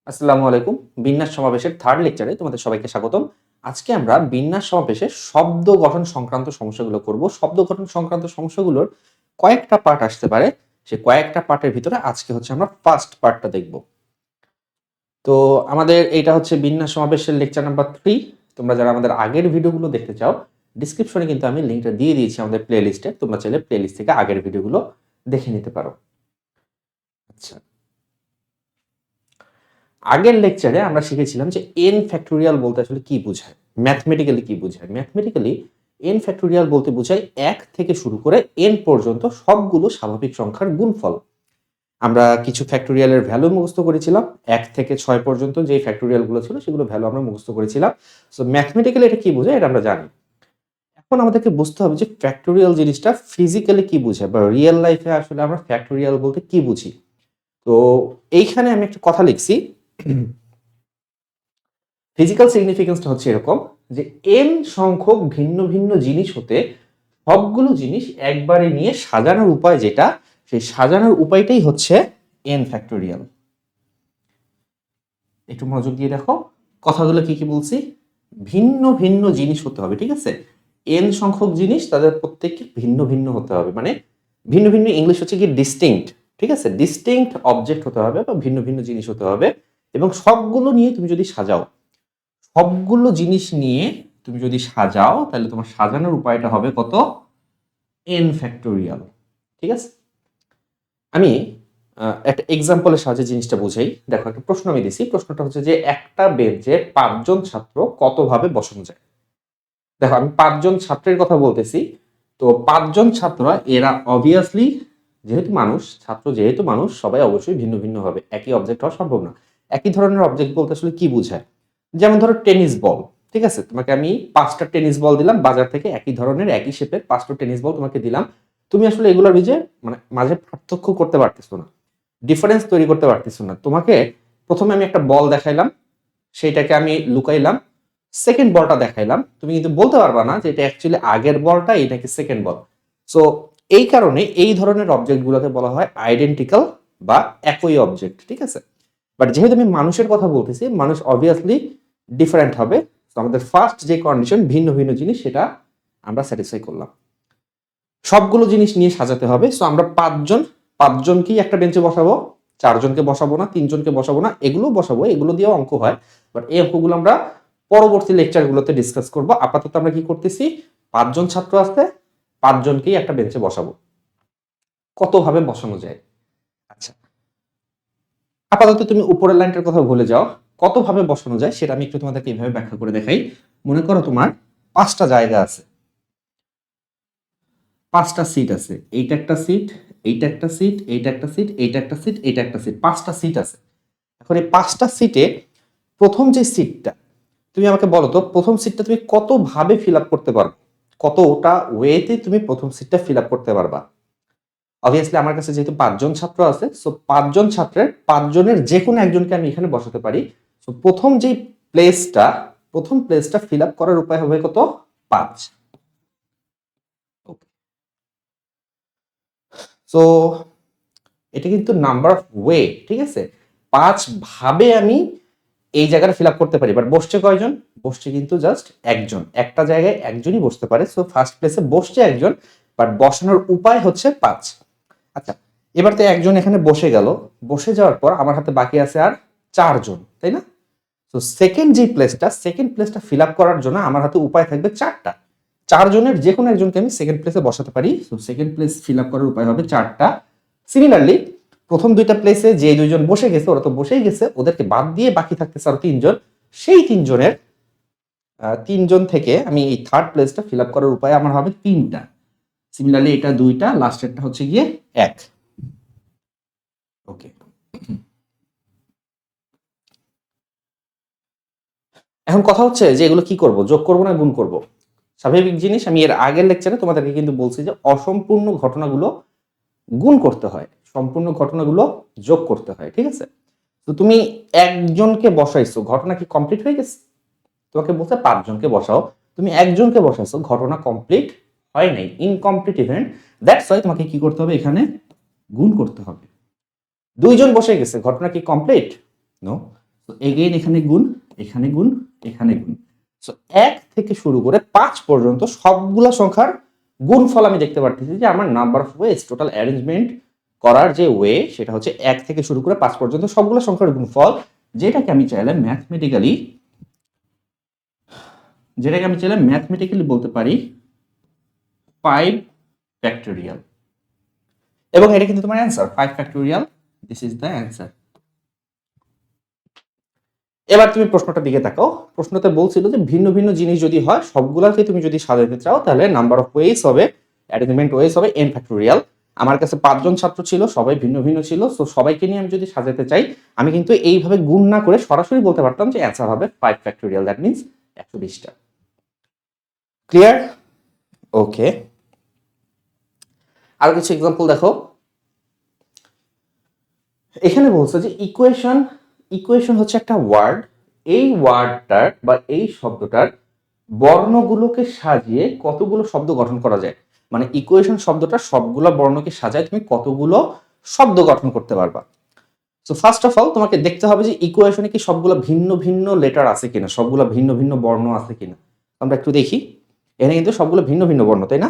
আসসালামু আলাইকুম। বিন্যাস সমাবেশের থার্ড লেকচারে তোমাদের সবাইকে স্বাগতম। আজকে আমরা বিন্যাস সমাবেশের শব্দ গঠন সংক্রান্ত সমস্যাগুলো করব। শব্দ গঠন সংক্রান্ত সমস্যাগুলোর কয়েকটা পার্ট আসতে পারে। সে কয়েকটা পার্টের ভিতরে আজকে হচ্ছে আমরা ফার্স্ট পার্টটা দেখব। তো আমাদের এইটা হচ্ছে বিন্যাস সমাবেশের লেকচার নাম্বার 3। তোমরা যারা আমাদের আগের ভিডিওগুলো দেখতে চাও, ডেসক্রিপশনে কিন্তু আমি লিংকটা দিয়ে দিয়েছি আমাদের প্লেলিস্টে। তোমরা চাইলে প্লেলিস্ট থেকে আগের ভিডিওগুলো দেখে নিতে পারো। আচ্ছা, আগের লেকচারে আমরা শিখেছিলাম যে n ফ্যাক্টোরিয়াল বলতে আসলে কি বোঝায়, ম্যাথমেটিক্যালি কি বোঝায়। ম্যাথমেটিক্যালি n ফ্যাক্টোরিয়াল বলতে বোঝায় 1 থেকে শুরু করে n পর্যন্ত সবগুলো স্বাভাবিক সংখ্যার গুণফল। আমরা কিছু ফ্যাক্টোরিয়ালের ভ্যালু মুখস্থ করেছিলাম, 1 থেকে 6 পর্যন্ত যে ফ্যাক্টোরিয়ালগুলো ছিল সেগুলো ভ্যালু আমরা মুখস্থ করেছিলাম। সো ম্যাথমেটিক্যালি এটা কি বোঝায় এটা আমরা জানি। এখন আমাদেরকে বুঝতে হবে যে ফ্যাক্টোরিয়াল জিনিসটা ফিজিক্যালি কি বোঝায় বা রিয়েল লাইফে আসলে আমরা ফ্যাক্টোরিয়াল বলতে কি বুঝি। তো এইখানে আমি একটা কথা লিখছি, ফিজিক্যাল সিগনিফিকেন্সটা হচ্ছে এরকম যে n সংখ্যক ভিন্ন ভিন্ন জিনিস হতে সবগুলো জিনিস একবারে নিয়ে সাজানোর উপায় যেটা, সেই সাজানোর উপায়টাই হচ্ছে n ফ্যাক্টোরিয়াল। একটু মনোযোগ দিয়ে দেখো কথাগুলো কি কি বলছি। ভিন্ন ভিন্ন জিনিস হতে হবে, ঠিক আছে। n সংখ্যক জিনিস তাদের প্রত্যেককে ভিন্ন ভিন্ন হতে হবে, মানে ভিন্ন ভিন্ন ইংলিশ হচ্ছে কি ডিস্টিংক্ট, ঠিক আছে। ডিস্টিংক্ট অবজেক্ট হতে হবে বা ভিন্ন ভিন্ন জিনিস হতে হবে, এবং সবগুলো নিয়ে তুমি যদি সাজাও, সবগুলো জিনিস নিয়ে তুমি যদি সাজাও তাহলে তোমার সাজানোর উপায়টা হবে কত, n ফ্যাক্টোরিয়াল, ঠিক আছে। আমি একটা এক্সাম্পলের সাহায্যে জিনিসটা বুঝাই। দেখো, একটা প্রশ্ন আমি দিছি, প্রশ্নটা হচ্ছে যে একটা বেঞ্চে 5 জন ছাত্র কতভাবে বসানো যায়। দেখো, আমি 5 জন ছাত্রের কথা বলতেছি। তো 5 জন ছাত্র, এরা অবভিয়াসলি যেহেতু মানুষ, ছাত্র যেহেতু মানুষ, সবাই অবশ্যই ভিন্ন ভিন্ন হবে, একই অবজেক্ট হওয়া সম্ভব না। একই ধরনের অবজেক্ট বলতে আসলে কি বোঝায়, যেমন ধরো টেনিস বল, ঠিক আছে। তোমাকে আমি 5টা টেনিস বল দিলাম বাজার থেকে, একই ধরনের একই শেপের 5টা টেনিস বল তোমাকে দিলাম। তুমি আসলে এগুলোর মাঝে পার্থক্য করতে পারতেছো না, ডিফারেন্স তৈরি করতে পারতেছো না। তোমাকে প্রথমে আমি একটা বল দেখাইলাম, সেইটাকে আমি লুকাইলাম, সেকেন্ড বলটা দেখাইলাম, তুমি কিন্তু বলতে পারবা না যে এটা অ্যাকচুয়ালি আগের বলটা, এটা কি সেকেন্ড বল। সো এই কারণে এই ধরনের অবজেক্ট গুলোকে বলা হয় আইডেন্টিক্যাল বা একই অবজেক্ট, ঠিক আছে। বাট যেহেতু আমি মানুষের কথা বলতেছি, মানুষ অবভিয়াসলি ডিফারেন্ট হবে। তো আমাদের ফার্স্ট যে কন্ডিশন ভিন্ন ভিন্ন জিনিস, সেটা আমরা স্যাটিসফাই করলাম। সবগুলো জিনিস নিয়ে সাজাতে হবে। সো আমরা 5জনকেই একটা বেঞ্চে বসাবো, 4জনকে বসাবো না, 3জনকে বসাবো না, এগুলো বসাবো, এগুলো দিয়েও অঙ্ক হয়। বাট এই অঙ্কগুলো আমরা পরবর্তী লেকচারগুলোতে ডিসকাস করব। আপাতত আমরা কি করতেছি, 5জন ছাত্র আছে, 5জনকেই একটা বেঞ্চে বসাবো। কতভাবে বসানো যায়, আচ্ছা আপাতত তুমি উপরের লাইনটার কথা ভুলে যাও, কতভাবে বসানো যায় সেটা আমি একটু তোমাদেরকে এইভাবে ব্যাখ্যা করে দেখাই। মনে করো তোমার 5টা জায়গা আছে, 5টা সিট আছে, এইটা একটা সিট, এইটা একটা সিট, এইটা একটা সিট, এইটা একটা সিট, এইটা একটা সিট, 5টা সিট আছে। এখন এই 5টা সিটে প্রথম যে সিটটা, তুমি আমাকে বলো তো প্রথম সিটটা তুমি কতভাবে ফিল আপ করতে পারবে, কতটা ওয়েতে তুমি প্রথম সিটটা ফিল আপ করতে পারবা। অবভিয়াসলি আমার কাছে যেহেতু 5জন ছাত্র আছে, সো 5জন ছাত্রের 5জনের যে কোনো একজনকে আমি এখানে বসাতে পারি। সো প্রথম প্লেসটা ফিল আপ করার উপায় হবে কত, 5। সো এটা কিন্তু নাম্বার অফ ওয়ে, ঠিক আছে। 5 ভাবে আমি এই জায়গাটা ফিল আপ করতে পারি। বাট বসছে কয়জন, বসছে কিন্তু জাস্ট একজন, একটা জায়গায় একজনই বসতে পারে। সো ফার্স্ট প্লেসে বসছে একজন, বাট বসানোর উপায় হচ্ছে 5। আচ্ছা, এবার তো একজন এখানে বসে গেল, বসে যাওয়ার পর আমার হাতে বাকি আছে আর 4জন, তাই না। তো সেকেন্ড প্লেসটা ফিল আপ করার জন্য আমার হাতে উপায় থাকবে 4টা। 4জনের যে কোনো একজনকে আমি সেকেন্ড প্লেসে বসাতে পারি। তো সেকেন্ড প্লেস ফিল আপ করার উপায় হবে 4টা। সিমিলারলি প্রথম 2টা প্লেসে যে 2জন বসে গেছে, ওরা তো বসেই গেছে, ওদেরকে বাদ দিয়ে বাকি থাকতেছে আরো 3জন। সেই 3জন থেকে আমি এই থার্ড প্লেসটা ফিল আপ করার উপায় আমার হবে 3টা। সিমিলারলি এটা 2টা, লাস্টেরটা হচ্ছে গিয়ে 1। ওকে, এখন কথা হচ্ছে যে এগুলো কি করব, যোগ করব না গুণ করব। স্বাভাবিক জিনিস, আমি এর আগের লেকচারে তোমাদেরকে কিন্তু বলছি যে অসম্পূর্ণ ঘটনাগুলো গুণ করতে হয়, সম্পূর্ণ ঘটনাগুলো যোগ করতে হয়, ঠিক আছে। তো তুমি একজনকে বসাইছো, ঘটনা কি কমপ্লিট হয়ে গেছে। তোমাকে বলছে 5জনকে বসাও, তুমি একজনকে বসাইছো, ঘটনা কমপ্লিট হয় নাই, ইনকমপ্লিট ইভেন্ট। দ্যাটস ওয়াই তোমাকে কি করতে হবে, এখানে গুণ করতে হবে। 2জন বসে গেছে, ঘটনা কি কমপ্লিট, নো। তো এগেইন এখানে গুণ, এখানে গুণ, এখানে গুণ। সো 1 থেকে শুরু করে 5 পর্যন্ত সবগুলা সংখ্যার গুণফল আমি দেখতে পারতেছি যে আমার number of ways total arrangement করার যে ওয়ে সেটা হচ্ছে 1 থেকে শুরু করে 5 পর্যন্ত সবগুলো সংখ্যার গুণফল, যেটাকে আমি চাইলে ম্যাথমেটিক্যালি বলতে পারি 5 ফ্যাক্টোরিয়াল, এবং এটা কিন্তু তোমার answer 5 factorial, this is the answer. এবার তুমি প্রশ্নটার দিকে তাকাও। প্রশ্নতে বলছিল যে ভিন্ন ভিন্ন জিনিস যদি হয় সবগুলাকে তুমি যদি সাজাতে চাও তাহলে নাম্বার অফ ওয়েজ হবে, অ্যারেঞ্জমেন্ট ওয়েজ হবে n ফ্যাক্টোরিয়াল। আমার কাছে 5 জন ছাত্র ছিল, সবাই ভিন্ন ভিন্ন ছিল, সো সবাইকে নিয়ে আমি যদি সাজাতে চাই আমি কিন্তু এইভাবে গুণ না করে সরাসরি বলতে পারতাম যে অ্যান্সার হবে 5 ফ্যাক্টোরিয়াল, দ্যাট মিন্স 120টা। ক্লিয়ার? ওকে, আর কিছু এক্সাম্পল দেখো। এখানে বলছে যে ইকুয়েশন হচ্ছে একটা ওয়ার্ড, এই ওয়ার্ডটার বা এই শব্দটার বর্ণগুলোকে সাজিয়ে কতগুলো শব্দ গঠন করা যায়। মানে ইকুয়েশন শব্দটা সবগুলো বর্ণকে সাজায় তুমি কতগুলো শব্দ গঠন করতে পারবা। সো ফার্স্ট অফ অল তোমাকে দেখতে হবে যে ইকুয়েশনে কি সবগুলো ভিন্ন ভিন্ন লেটার আছে কিনা, সবগুলো ভিন্ন ভিন্ন বর্ণ আছে কিনা। আমরা একটু দেখি, এখানে কিন্তু সবগুলো ভিন্ন ভিন্ন বর্ণ, তাই না?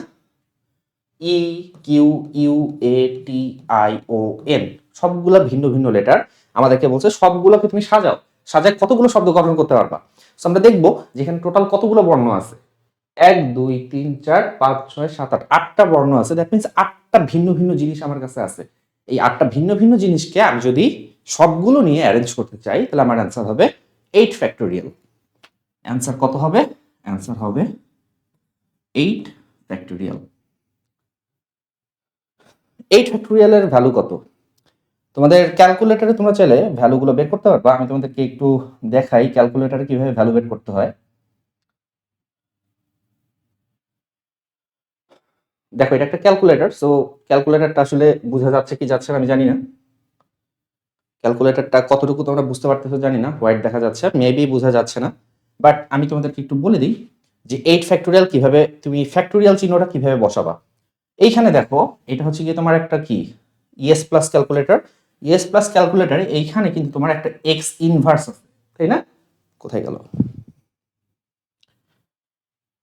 E, Q, U, A, T, I, O, N, সবগুলা ভিন্ন ভিন্ন লেটার। আমাদেরকে বলছে সবগুলোকে তুমি সাজায় কতগুলো শব্দ গঠন করতে পারবা। সো আমরা দেখবো যেখানে টোটাল কতগুলো বর্ণ আছে, 1 2 3 4 5 6 7 8, 8টা বর্ণ আছে। দ্যাট মিন্স 8টা ভিন্ন ভিন্ন জিনিস আমার কাছে আছে। এই 8টা ভিন্ন ভিন্ন জিনিসকে আমি যদি সবগুলো নিয়ে অ্যারেঞ্জ করতে চাই তাহলে আমার অ্যান্সার হবে 8 ফ্যাক্টোরিয়াল। অ্যান্সার কত হবে? অ্যান্সার হবে 8 ফ্যাক্টোরিয়াল। 8 ফ্যাক্টোরিয়ালের ভ্যালু কত? তোমাদের ক্যালকুলেটরে তোমরা চাইলে ভ্যালুগুলো বের করতে পারবা। আমি তোমাদেরকে একটু দেখাই ক্যালকুলেটরে কিভাবে ভ্যালু বের করতে হয়। দেখো, এটা একটা ক্যালকুলেটর। সো ক্যালকুলেটরটা আসলে বোঝা যাচ্ছে কি যাচ্ছে না আমি জানি না। ক্যালকুলেটরটা কতটুকু তোমরা বুঝতে পারতেছো জানি না, হোয়াইট দেখা যাচ্ছে, মেবি বোঝা যাচ্ছে না। বাট আমি তোমাদেরকে একটু বলে দিই যে 8 ফ্যাক্টোরিয়াল কিভাবে, তুমি ফ্যাক্টোরিয়াল চিহ্নটা কিভাবে বসাবা। এইখানে দেখো, এটা হচ্ছে গিয়ে তোমার একটা কি ES plus calculator. ES plus ক্যালকুলেটরে এইখানে কিন্তু তোমার একটা এক্স ইনভার্স আছে, তাই না? কোথায় গেল?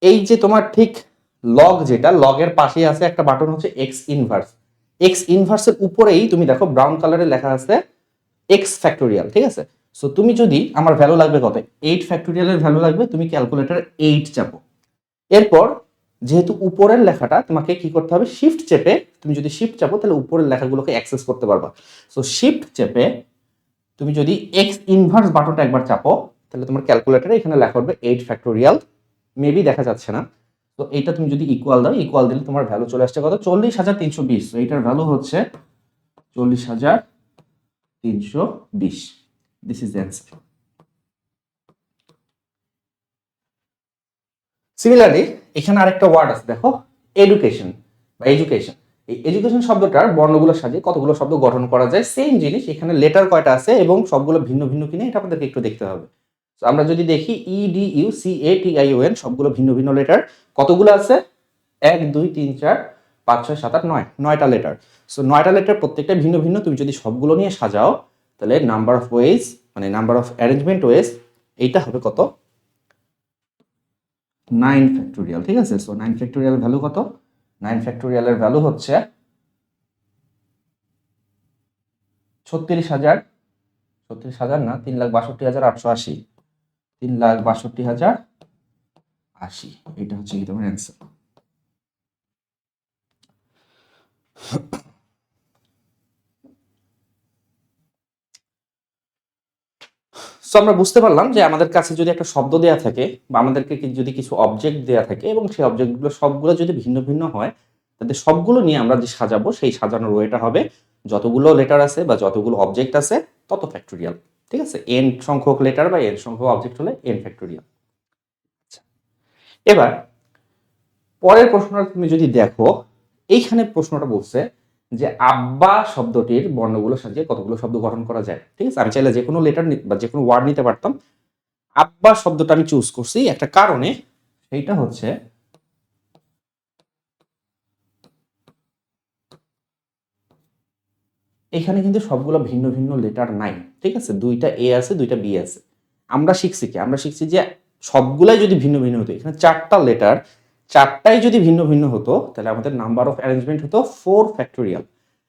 এই যে তোমার ঠিক লগ, যেটা লগের পাশেই আছে একটা বাটন হচ্ছে এক্স ইনভার্স। এক্স ইনভার্সের উপরেই তুমি দেখো ব্রাউন কালারে লেখা আছে এক্স ফ্যাক্টোরিয়াল, ঠিক আছে? সো তুমি যদি, আমার ভ্যালু লাগবে কত, 8 ফ্যাক্টোরিয়ালের ভ্যালু লাগবে, তুমি ক্যালকুলেটর 8 চাপো। এরপর যেহেতু উপরের লেখাটা তোমাকে কি করতে হবে, শিফট চেপে, তুমি যদি শিফট চাপো তাহলে উপরের লেখাগুলোকে অ্যাক্সেস করতে পারবা। সো শিফট চেপে তুমি যদি এক্স ইনভার্স বাটনটা একবার চাপো তাহলে তোমার ক্যালকুলেটরে এখানে লেখা হবে 8 ফ্যাক্টোরিয়াল। মেবি দেখা যাচ্ছে না। তো এইটা তুমি যদি ইকুয়াল দাও, ইকুয়াল দিলে তোমার ভ্যালু চলে আসছে কত, 40,320। তো এইটার ভ্যালু হচ্ছে 40,320। This is the answer. Similarly এখানে আরেকটা ওয়ার্ড আছে দেখো, এডুকেশন বা এডুকেশন। এই এডুকেশন শব্দটার বর্ণগুলো সাজিয়ে কতগুলো শব্দ গঠন করা যায়, সেম জিনিস। এখানে লেটার কয়টা আছে এবং সবগুলো ভিন্ন ভিন্ন কিনা এটা আমাদেরকে একটু দেখতে হবে। তো আমরা যদি দেখি E D U C A T I O N, সবগুলো ভিন্ন ভিন্ন লেটার। কতগুলো আছে? 1 2 3 4 5 6 7 8 9, 9টা লেটার। সো 9টা লেটার প্রত্যেকটা ভিন্ন ভিন্ন, তুমি যদি সবগুলো নিয়ে সাজাও তাহলে নাম্বার অফ ওয়েজ, মানে নাম্বার অফ অ্যারেঞ্জমেন্ট ওয়েজ, এইটা হবে কত, 9 ফ্যাক্টোরিয়াল, ঠিক আছে? সো 9 ফ্যাক্টোরিয়াল ভ্যালু কত? 9 ফ্যাক্টোরিয়ালের ভ্যালু হচ্ছে 36,000, 36,000 না, 3,62,880, 3,62,080। এটা হচ্ছে কি তোমার অ্যান্সার। সো আমরা বুঝতে পারলাম যে আমাদের কাছে যদি একটা শব্দ দেয়া থাকে বা আমাদেরকে যদি কিছু অবজেক্ট দেয়া থাকে এবং সেই অবজেক্টগুলো সবগুলো যদি ভিন্ন ভিন্ন হয়, তাদের সবগুলো নিয়ে আমরা যে সাজাবো সেই সাজানোর ওয়েটা হবে যতগুলো লেটার আছে বা যতগুলো অবজেক্ট আছে তত ফ্যাক্টোরিয়াল, ঠিক আছে? এন সংখ্যক লেটার বা এন সংখ্যক অবজেক্ট হলে এন ফ্যাক্টোরিয়াল। এবার পরের প্রশ্নটা তুমি যদি দেখো, এইখানে প্রশ্নটা বলছে যে আব্বা শব্দটির বর্ণগুলো সাজিয়ে কতগুলো শব্দ গঠন করা যায়, ঠিক আছে? আমি চাইলে যে কোনো লেটার বা যে কোনো ওয়ার্ড নিতে পারতাম। আব্বা শব্দটা আমি চুজ করছি একটা কারণে, সেইটা হচ্ছে এখানে কিন্তু সবগুলো ভিন্ন ভিন্ন লেটার নাই, ঠিক আছে, দুইটা এ আছে দুইটা বি আছে। আমরা শিখছি যে সবগুলাই যদি ভিন্ন ভিন্ন হতো, এখানে চারটা লেটার, চারটাই যদি ভিন্ন ভিন্ন হতো তাহলে আমাদের নাম্বার অফ অ্যারেঞ্জমেন্ট হতো 4 ফ্যাক্টোরিয়াল।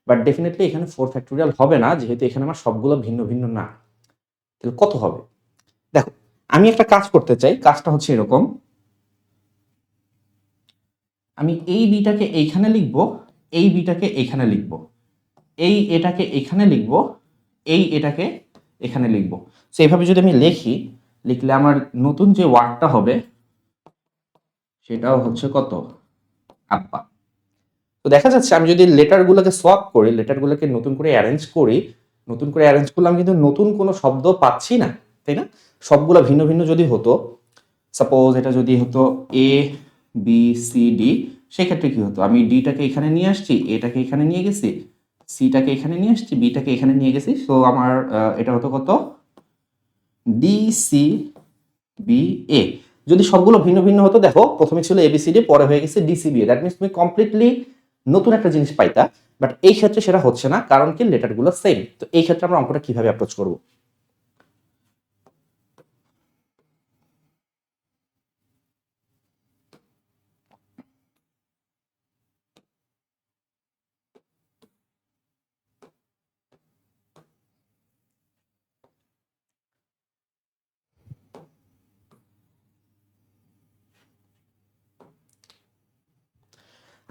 বাট ডেফিনেটলি এখানে 4 ফ্যাক্টোরিয়াল হবে না, যেহেতু এখানে আমার সবগুলো ভিন্ন ভিন্ন না। তাহলে কত হবে? দেখো, আমি একটা কাজ করতে চাই, কাজটা হচ্ছে এরকম, আমি এই বিটাকে এইখানে লিখবো, এই বিটাকে এইখানে লিখবো, এই এটাকে এখানে লিখবো, এই এটাকে এখানে লিখবো। সো এইভাবে যদি আমি লিখলে আমার নতুন যে ওয়ার্ডটা হবে সেটাও হচ্ছে কত? আব্বা। তো দেখা যাচ্ছে আমি যদি লেটারগুলোকে সোয়াপ করি, লেটারগুলোকে নতুন করে অ্যারেঞ্জ করি, নতুন করে অ্যারেঞ্জ করলে আমি কিন্তু নতুন কোনো শব্দ পাচ্ছি না, তাই না? সবগুলো ভিন্ন ভিন্ন যদি হতো, সাপোজ এটা যদি হতো এ বি সি ডি, সেক্ষেত্রে কি হতো? আমি ডিটাকে এখানে নিয়ে আসছি, এটাকে এখানে নিয়ে গেছি, সিটাকে এখানে নিয়ে আসছি, বিটাকে এখানে নিয়ে গেছি। সো আমার এটা হতো কত? D C B A. যদি সবগুলো ভিন্ন ভিন্ন হতো, দেখো প্রথমে ছিল এবিসিডি, পরে হয়ে গেছে ডিসিবি, দ্যাট মিনস তুমি কমপ্লিটলি নতুন একটা জিনিস পাইতা। বাট এই ক্ষেত্রে সেটা হচ্ছে না, কারণ কি লেটারগুলো সেম। তো এই ক্ষেত্রে আমরা অঙ্কটা কিভাবে অ্যাপ্রোচ করব?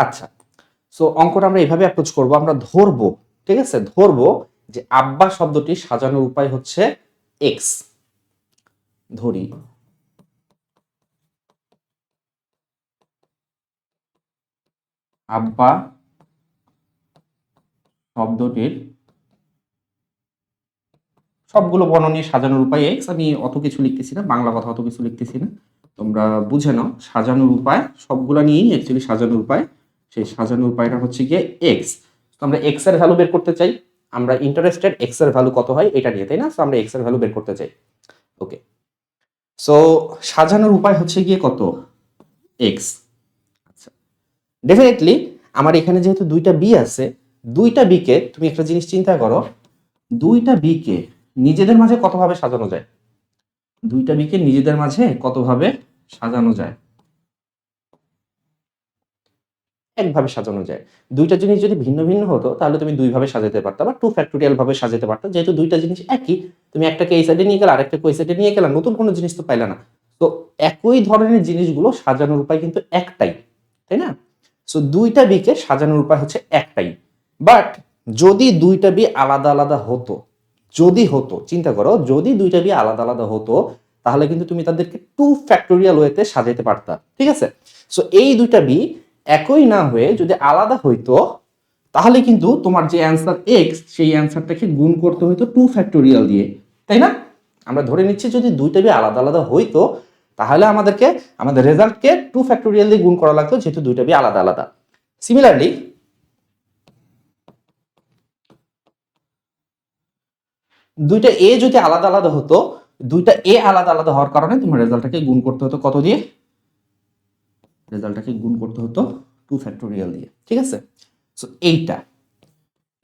আচ্ছা, সো অঙ্কটা আমরা এইভাবে অ্যাপ্রোচ করব, আমরা ধরবো, ঠিক আছে, ধরবো যে আব্বা শব্দটি সাজানোর উপায় হচ্ছে এক্স। ধরি আব্বা শব্দটির সবগুলো বর্ণ নিয়ে সাজানোর উপায় এক্স। আমি অত কিছু লিখতেছি না, বাংলা কথা অত কিছু লিখতেছি না, তোমরা বুঝে নাও। সাজানোর উপায় সবগুলো নিয়েই অ্যাকচুয়ালি সাজানোর উপায়, সেই সাজানোর উপায়টা হচ্ছে গিয়ে এক্স। তো আমরা এক্স এর ভ্যালু বের করতে চাই, আমরা ইন্টারেস্টেড এক্স এর ভ্যালু কত হয় এটা নিয়ে, তাই না? সো আমরা এক্স এর ভ্যালু বের করতে চাই। ওকে, সো সাজানোর উপায় হচ্ছে গিয়ে কত? এক্স। আচ্ছা, ডেফিনেটলি আমার এখানে যেহেতু দুইটা বি আছে, দুইটা বিকে তুমি একটা জিনিস চিন্তা করো, দুইটা বিকে নিজেদের মাঝে কতভাবে সাজানো যায়? দুইটা বিকে নিজেদের মাঝে কতভাবে সাজানো যায়? একভাবে সাজানো যায়। দুইটা জিনিস যদি ভিন্ন ভিন্ন হতো তাহলে তুমি দুইভাবে সাজাতে পারতা বা টু ফ্যাক্টোরিয়াল ভাবে সাজাতে পারতা। যেহেতু দুইটা জিনিস একই, তুমি একটাকে এই সাইডে নিয়ে গেলে, আরেকটাকে ওই সাইডে নিয়ে গেলে, নতুন কোনো জিনিস তো পাইলা না। তো একই ধরনের জিনিসগুলো সাজানোর উপায় কিন্তু একটাই, তাই না? সো দুইটা বিকে সাজানোর উপায় হচ্ছে একটাই। বাট যদি দুইটা বি আলাদা আলাদা হতো, যদি হতো, চিন্তা করো, যদি দুইটা বি আলাদা আলাদা হতো তাহলে কিন্তু তুমি তাদেরকে টু ফ্যাক্টোরিয়াল ওয়েতে সাজাতে পারতা, ঠিক আছে? সো এই দুইটা বি একই না হয়ে যদি আলাদা হইতো তাহলে কিন্তু তোমার যে অ্যান্সার এক্স, সেই অ্যান্সারটাকে গুণ করতে হইতো টু ফ্যাক্টোরিয়াল দিয়ে, তাই না? আমরা ধরে নিচ্ছি যদি দুইটা বি আলাদা আলাদা হইতো তাহলে আমাদেরকে আমাদের রেজাল্টকে টু ফ্যাক্টোরিয়াল দিয়ে গুণ করা লাগতো, যেহেতু দুইটা বি আলাদা আলাদা। সিমিলারলি দুইটা এ যদি আলাদা আলাদা হতো, দুইটা এ আলাদা আলাদা হওয়ার কারণে তোমার রেজাল্টটাকে গুণ করতে হতো কত দিয়ে? রেজাল্টটাকে গুণ করতে হতো টু ফ্যাক্টোরিয়াল দিয়ে, ঠিক আছে? সো এইটা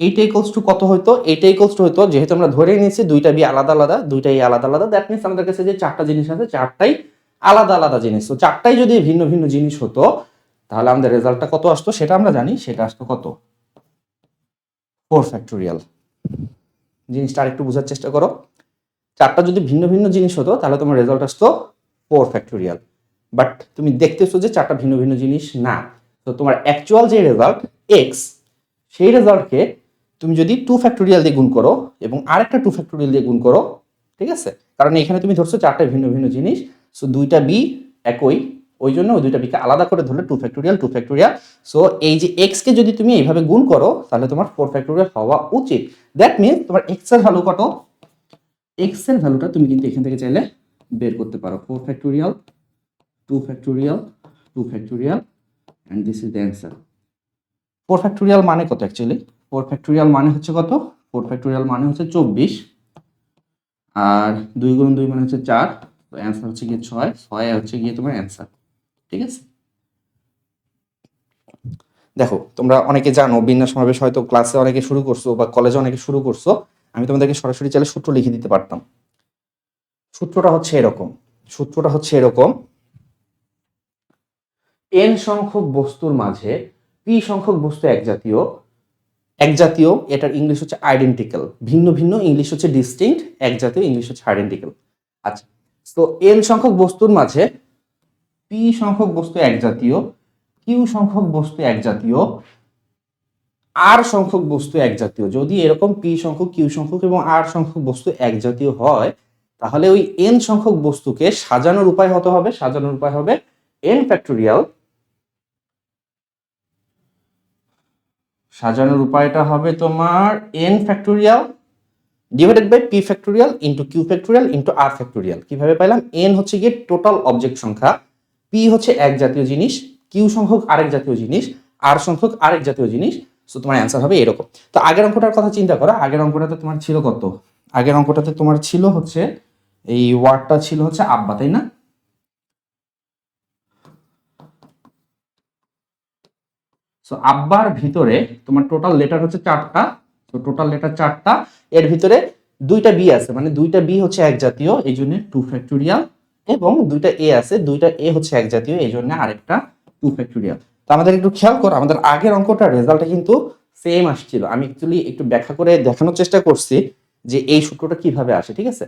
এইটা ইকুয়ালস টু কত হইতো? এইটা ইকুয়ালস টু হইতো, যেহেতু আমরা ধরে নিয়েছি দুইটা বি আলাদা আলাদা, দুইটাই আলাদা আলাদা, দ্যাট মিনস আমাদের কাছে যে চারটা জিনিস আছে চারটাই আলাদা আলাদা জিনিস। তো চারটাই যদি ভিন্ন ভিন্ন জিনিস হতো তাহলে আমাদের রেজাল্টটা কত আসতো সেটা আমরা জানি, সেটা আসতো কত? 4 ফ্যাক্টোরিয়াল। জিনিসটা আরেকটু বোঝার চেষ্টা করো, চারটা যদি ভিন্ন ভিন্ন জিনিস হতো তাহলে তোমার রেজাল্ট আসতো 4 ফ্যাক্টোরিয়াল। বাট তুমি দেখতেছো যে চারটা ভিন্ন ভিন্ন জিনিস না। তো তোমার অ্যাকচুয়াল যে রেজাল্ট এক্স, সেই রেজাল্টকে তুমি যদি টু ফ্যাক্টোরিয়াল দিয়ে গুণ করো এবং আরেকটা টু ফ্যাক্টোরিয়াল দিয়ে গুণ করো, ঠিক আছে, কারণ এখানে তুমি ধরছো চারটা ভিন্ন ভিন্ন জিনিস, সো দুইটা বি একই, ওই জন্য ওই দুইটা বিকে আলাদা করে ধরলে two factorial two factorial. So এই যে এক্স কে যদি তুমি এইভাবে গুণ করো তাহলে তোমার 4 ফ্যাক্টোরিয়াল হওয়া উচিত। দ্যাট মিনস তোমার এক্স এর ভ্যালু কত? এক্স এর ভ্যালুটা তুমি কিন্তু এখান থেকে চাইলে বের করতে পারো, 4 factorial, 2 factorial, 2 factorial, and this is the answer. 4 factorial মানে কত অ্যাকচুয়ালি? 4 ফ্যাক্টোরিয়াল মানে হচ্ছে কত? 4 ফ্যাক্টোরিয়াল মানে হচ্ছে 24, আর 2 গুণ 2 মানে হচ্ছে 4, তো অ্যান্সার হচ্ছে গিয়ে 6, 6 হচ্ছে গিয়ে তোমার অ্যান্সার, ঠিক আছে? দেখো তোমরা অনেকে জানো, বিন্যাস সমাবেশ হয়তো ক্লাসে অনেকে শুরু করছো বা কলেজে অনেকে শুরু করছো। আমি তোমাদেরকে সরাসরি চাইলে সূত্র লিখে দিতে পারতাম। সূত্রটা হচ্ছে এরকম, সূত্রটা হচ্ছে এরকম, এন সংখ্যক বস্তুর মাঝে পি সংখ্যক বস্তু একজাতীয়, একজাতীয় এটার ইংলিশ হচ্ছে আইডেন্টিক্যাল, ভিন্ন ভিন্ন ইংলিশ হচ্ছে ডিস্টিংক্ট, একজাতীয় ইংলিশ হচ্ছে আইডেন্টিক্যাল। আচ্ছা, তো এন সংখ্যক বস্তুর মাঝে পি সংখ্যক বস্তু একজাতীয়, কিউ সংখ্যক বস্তু একজাতীয়, আর সংখ্যক বস্তু একজাতীয়। যদি এরকম পি সংখ্যক, কিউ সংখ্যক এবং আর সংখ্যক বস্তু একজাতীয় হয়, তাহলে ওই এন সংখ্যক বস্তুকে সাজানোর উপায় হতে হবে, সাজানোর উপায় হবে এন ফ্যাক্টোরিয়াল, সাজানোর উপায়টা হবে তোমার n factorial divided by p factorial into q factorial into r factorial. কিভাবে পাইলাম? এন হচ্ছে গিয়ে টোটাল অবজেক্ট সংখ্যা, পি হচ্ছে এক জাতীয় জিনিস, কিউ সংখ্যক আরেক জাতীয় জিনিস, আর সংখ্যক আরেক জাতীয় জিনিস। সো তোমার অ্যান্সার হবে এরকম। তো আগের অঙ্কটার কথা চিন্তা করো, আগের অঙ্কটাতে তোমার ছিল কত? আগের অঙ্কটাতে তোমার ছিল হচ্ছে এই ওয়ার্ডটা ছিল হচ্ছে আব্বা, তাই না? সো আব্বার ভিতরে তোমার টোটাল লেটার হচ্ছে 4টা। তো টোটাল লেটার 4টা, এর ভিতরে দুইটা বি আছে, মানে দুইটা বি হচ্ছে এক জাতীয়, এই জন্য 2 ফ্যাক্টোরিয়াল, এবং দুইটা এ আছে, দুইটা এ হচ্ছে এক জাতীয়, এই জন্য আরেকটা 2 ফ্যাক্টোরিয়াল। তো আমাদের একটু খেয়াল করো, আমাদের আগের অঙ্কটার রেজাল্টটা কিন্তু সেম আসছিল। আমি অ্যাকচুয়ালি একটু ব্যাখ্যা করে দেখানোর চেষ্টা করছি যে এই সূত্রটা কিভাবে আসে, ঠিক আছে?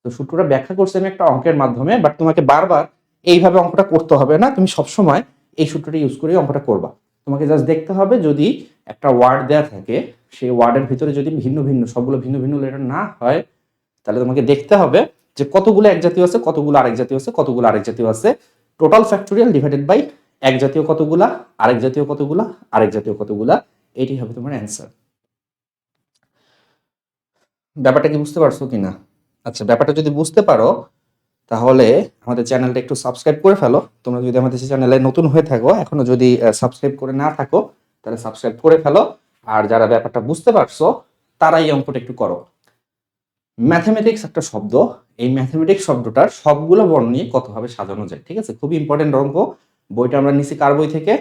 তো সূত্রটা ব্যাখ্যা করছি আমি একটা অঙ্কের মাধ্যমে, বাট তোমাকে বারবার এইভাবে অঙ্কটা করতে হবে না, তুমি সবসময় এই সূত্রটা ইউজ করে অঙ্কটা করবা। তোমাকে জাস্ট দেখতে হবে, যদি একটা ওয়ার্ড দেয়া থাকে, সেই ওয়ার্ডের ভিতরে যদি ভিন্ন ভিন্ন সবগুলো ভিন্ন ভিন্ন লেটার না হয়, তাহলে তোমাকে দেখতে হবে যে কতগুলো এক জাতীয় আছে, কতগুলো আরেক জাতীয় আছে, কতগুলো আরেক জাতীয় আছে। টোটাল ফ্যাক্টোরিয়াল ডিভাইডেড বাই এক জাতীয় কতগুলা, আরেক জাতীয় কতগুলা, আরেক জাতীয় কতগুলা, এটি হবে তোমার অ্যান্সার। ব্যাপারটা কি বুঝতে পারছো কিনা? আচ্ছা, ব্যাপারটা যদি বুঝতে পারো তাহলে আমাদের চ্যানেলটা একটু সাবস্ক্রাইব করে ফেলো। তোমরা যদি আমাদের চ্যানেলে নতুন হয়ে থাকো, এখনো যদি সাবস্ক্রাইব করে না থাকো, তাহলে সাবস্ক্রাইব করে ফেলো। আর যারা ব্যাপারটা বুঝতে পারছো তারা এই অঙ্কটা একটু করো। ম্যাথমেটিক্স একটা শব্দ, এই ম্যাথমেটিক্স শব্দটার সবগুলো বর্ণ নিয়ে কতভাবে সাজানো যায়, ঠিক আছে? খুবই ইম্পর্টেন্ট অঙ্ক। বইটা আমরা নিছি কার বই থেকে?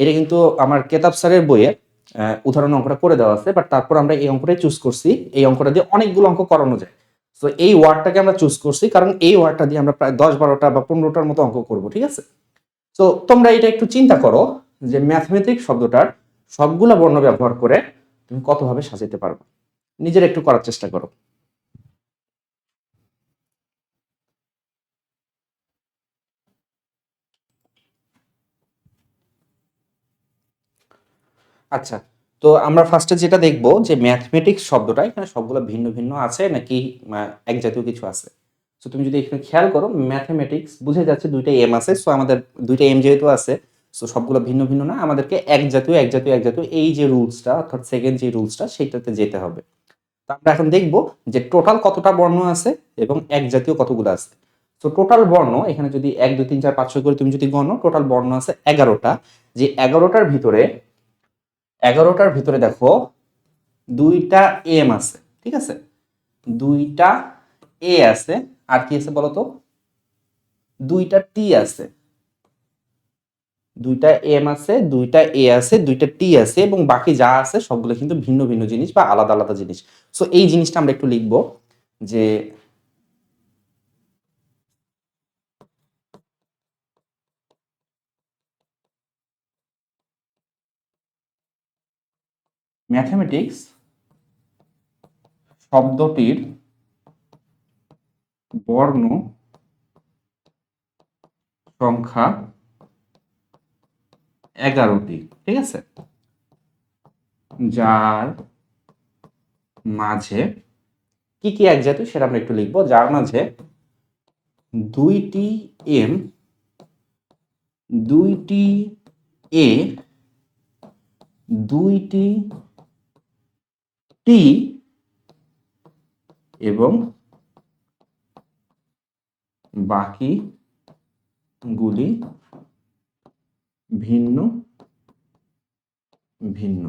এটা কিন্তু আমার কেতাব স্যারের বইয়ে উদাহরণ অঙ্কটা করে দেওয়া আছে, বাট তারপর আমরা এই অঙ্কটাই চুজ করছি। এই অঙ্কটা দিয়ে অনেকগুলো অঙ্ক করানো যায়। তো এই ওয়ার্ডটাকে আমরা চুজ করছি কারণ এই ওয়ার্ডটা দিয়ে আমরা প্রায় 10-12টা বা 15টার মতো অঙ্ক করব, ঠিক আছে? তো তোমরা এটা একটু চিন্তা করো যে ম্যাথমেটিক্স শব্দটার সবগুলো বর্ণ ব্যবহার করে তুমি কতভাবে সাজাতে পারবে, নিজের একটু করার চেষ্টা করো। আচ্ছা, তো আমরা ফার্স্টে যেটা দেখবো যে ম্যাথমেটিক্স শব্দটা এখানে সবগুলো ভিন্ন ভিন্ন আছে নাকি এক জাতীয় কিছু আছে। তো তুমি যদি এখানে খেয়াল করো, ম্যাথমেটিক্স বুঝে যাচ্ছে দুইটা এম আছে, সো আমাদের দুইটা এম যেহেতু আছে, সো সবগুলো ভিন্ন ভিন্ন না, আমাদেরকে এক জাতীয় এক জাতীয় এক জাতীয় এই যে রুলসটা, অর্থাৎ সেকেন্ড যে রুলসটা, সেইটাতে যেতে হবে। তো আমরা এখন দেখবো যে টোটাল কতটা বর্ণ আছে এবং এক জাতীয় কতগুলো আছে। তো টোটাল বর্ণ এখানে যদি 1 2 3 4 5 6 করে তুমি যদি গণো, টোটাল বর্ণ আছে 11টা। যে 11টার ভিতরে দেখো দুইটা এম আছে, ঠিক আছে? দুইটা এ আছে, আর কি আছে বলতো? দুইটা টি আছে, দুইটা এম আছে, দুইটা এ আছে, দুইটা টি আছে, এবং বাকি যা আছে সবগুলো কিন্তু ভিন্ন ভিন্ন জিনিস বা আলাদা আলাদা জিনিস। সো এই জিনিসটা আমরা একটু লিখবো যে ম্যাথমেটিক্স শব্দটির বর্ণ সংখ্যা 11টি, ঠিক আছে? যার মাঝে কি কি এক জাতীয় সেটা আমরা একটু লিখবো। যার মাঝে দুইটি এম, দুইটি এ, দুইটি টি এবং বাকিগুলি ভিন্ন ভিন্ন,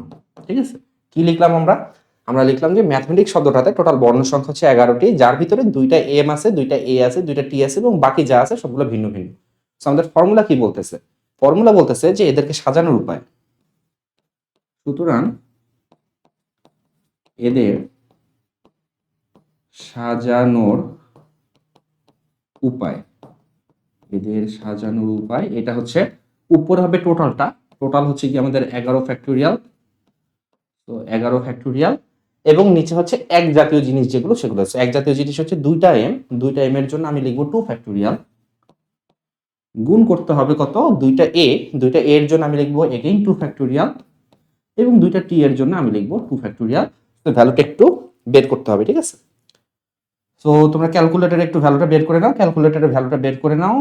ঠিক আছে? কি লিখলাম আমরা? আমরা লিখলাম যে ম্যাথমেটিক্স শব্দটাতে টোটাল বর্ণ সংখ্যা হচ্ছে 11টি, যার ভিতরে দুইটা এম আছে, দুইটা এ আছে, দুইটা টি আছে, এবং বাকি যা আছে সবগুলো ভিন্ন ভিন্ন। আমাদের ফর্মুলা কি বলতেছে? ফর্মুলা বলতেছে যে এদেরকে সাজানোর উপায়। সুতরাং এদের সাজানোর উপায়, এটা হচ্ছে উপর হবে টোটাল হচ্ছে কি আমাদের 11 ফ্যাক্টোরিয়াল, তো 11 ফ্যাক্টোরিয়াল, এবং নিচে হচ্ছে এক জাতীয় জিনিস যেগুলো সেগুলো হচ্ছে এক জাতীয় জিনিস হচ্ছে 2টা m এর জন্য আমি লিখবো 2 ফ্যাক্টোরিয়াল, গুণ করতে হবে কত 2টা a এর জন্য আমি লিখবো এগেইন 2 ফ্যাক্টোরিয়াল, এবং 2টা t এর জন্য আমি লিখবো 2 ফ্যাক্টোরিয়াল। তো ভ্যালুটা একটু বের করতে হবে, ঠিক আছে। তো তোমরা ক্যালকুলেটরে একটু ভ্যালুটা বের করে নাও, ক্যালকুলেটরে ভ্যালুটা বের করে নাও,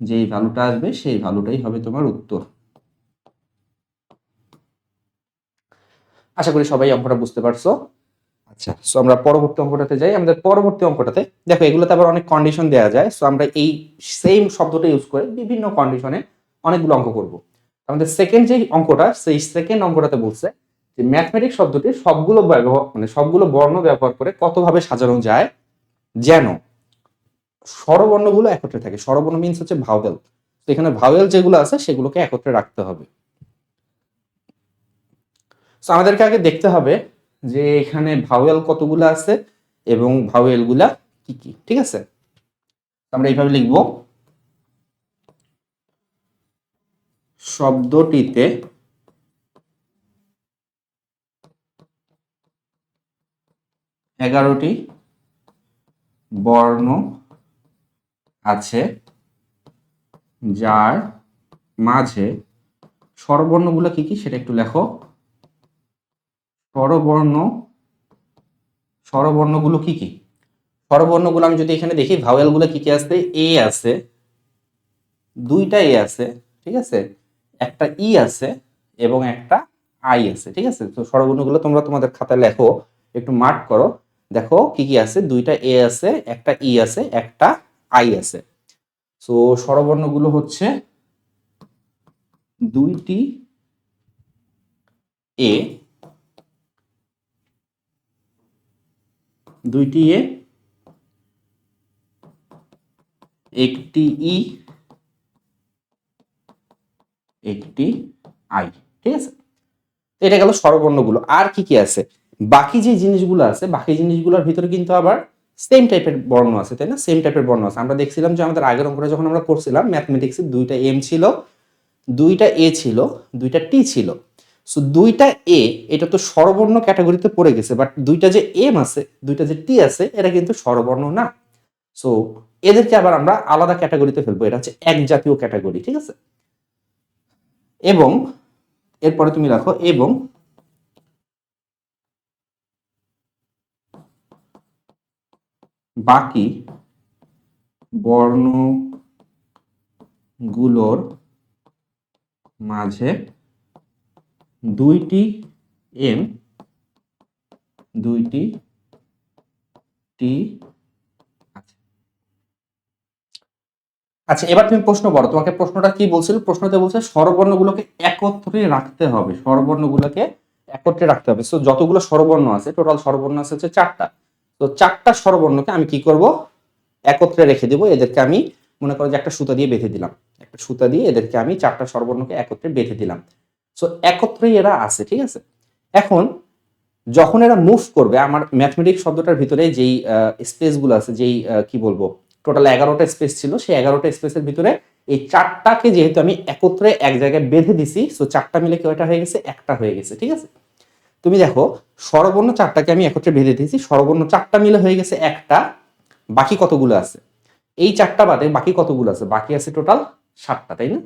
যেই ভ্যালুটা আসবে সেই ভ্যালুটাই হবে তোমার উত্তর। আশা করি সবাই অঙ্কটা বুঝতে পারছো। আচ্ছা, সো আমরা পরবর্তী অঙ্কটাতে যাই। আমাদের পরবর্তী অঙ্কটাতে দেখো এগুলোতে আবার অনেক কন্ডিশন দেওয়া যায়, সো আমরা এই সেম শব্দটা ইউজ করে বিভিন্ন কন্ডিশনে অনেকগুলো অঙ্ক করব। আমাদের সেকেন্ড যে অঙ্কটা, সেই সেকেন্ড অঙ্কটাতে বলছে যে ম্যাথমেটিক্স শব্দটি সবগুলো সবগুলো বর্ণ ব্যবহার করে কতভাবে সাজানো যায় যেন স্বরবর্ণগুলো একত্রে থাকে। স্বরবর্ণ মিন্স হচ্ছে ভাওয়েল, তো এখানে ভাওয়েল যেগুলো আছে সেগুলোকে একত্রে রাখতে হবে। সো আমাদেরকে আগে দেখতে হবে যে এখানে ভাওয়েল কতগুলো আছে এবং ভাওয়েল গুলা কি কি, ঠিক আছে। আমরা এইভাবে লিখব, শব্দটিতে 11টি বর্ণ আছে যার মাঝে স্বরবর্ণগুলো কি কি সেটা একটু লেখো। স্বরবর্ণগুলো কি কি? স্বরবর্ণগুলো আমি যদি এখানে দেখি ভাওয়েলগুলো কি কি আছে, এ আছে, 2টা এ আছে, ঠিক আছে, একটা ই আছে এবং একটা আই আছে, ঠিক আছে। তো স্বরবর্ণগুলো তোমরা তোমাদের খাতায় লেখো, একটু মার্ক করো, দেখো কি কি আছে, 2টা এ আছে, একটা ই আছে, একটা আই আছে। তো স্বরবর্ণগুলো হচ্ছে 2টি এ, 2টি এ, একটি ই, একটি আই, ঠিক আছে। এটা গেল স্বরবর্ণগুলো। আর কি কি আছে, বাকি যে জিনিসগুলো আছে, বাকি জিনিসগুলোর ভিতরে কিন্তু আবার সেম টাইপের বর্ণ আছে, তাই না? সেম টাইপের বর্ণ আছে। আমরা দেখছিলাম যে আমাদের আগের অঙ্কটা যখন আমরা করছিলাম ম্যাথমেটিক্সে 2টা এম ছিল, 2টা এ ছিল, 2টা টি ছিল। সো 2টা এ এটা তো স্বরবর্ণ ক্যাটাগরিতে পড়ে গেছে, বাট 2টা যে এম আছে, 2টা যে টি আছে, এটা কিন্তু স্বরবর্ণ না। সো এদেরকে আবার আমরা আলাদা ক্যাটাগরিতে ফেলবো, এটা হচ্ছে এক জাতীয় ক্যাটাগরি, ঠিক আছে। এবং এরপরে তুমি রাখো, এবং বাকি বর্ণগুলোর মাঝে 2টি এম, 2টি টি আছে। আচ্ছা, এবার তুমি প্রশ্ন করো, তোমাকে প্রশ্নটা কি বলছিল? প্রশ্নতে বলছে স্বরবর্ণগুলোকে একত্রে রাখতে হবে, স্বরবর্ণগুলোকে একত্রে রাখতে হবে। সো যতগুলো স্বরবর্ণ আছে, টোটাল স্বরবর্ণ আছে হচ্ছে 4টা। তো 4টা স্বরবর্ণকে আমি কি করব, একত্রে রেখে দেব। এদেরকে আমি মনে করো যে একটা সুতা দিয়ে বেঁধে দিলাম, একটা সুতা দিয়ে এদেরকে আমি 4টা স্বরবর্ণকে একত্রে বেঁধে দিলাম। সো একত্রেই এরা আছে, ঠিক আছে। এখন যখন এরা মুভ করবে, আমার ম্যাথমেটিক্স শব্দটার ভিতরে যেই স্পেসগুলো আছে, যেই কি বলবো, টোটাল 11টা স্পেস ছিল, সেই 11টা স্পেসের ভিতরে এই 4টাকে যেহেতু আমি একত্রে এক জায়গায় বেঁধে দিছি, সো 4টা মিলে কয়টা হয়ে গেছে, একটা হয়ে গেছে, ঠিক আছে। তুমি দেখো স্বরবর্ণ 4টাকে আমি একত্রে বেঁধে দিয়েছি, স্বরবর্ণ 4টা মিলে হয়ে গেছে একটা। বাকি কতগুলো আছে, এই 4টা বাদে বাকি কতগুলো আছে? বাকি আছে টোটাল 7টা, তাই না?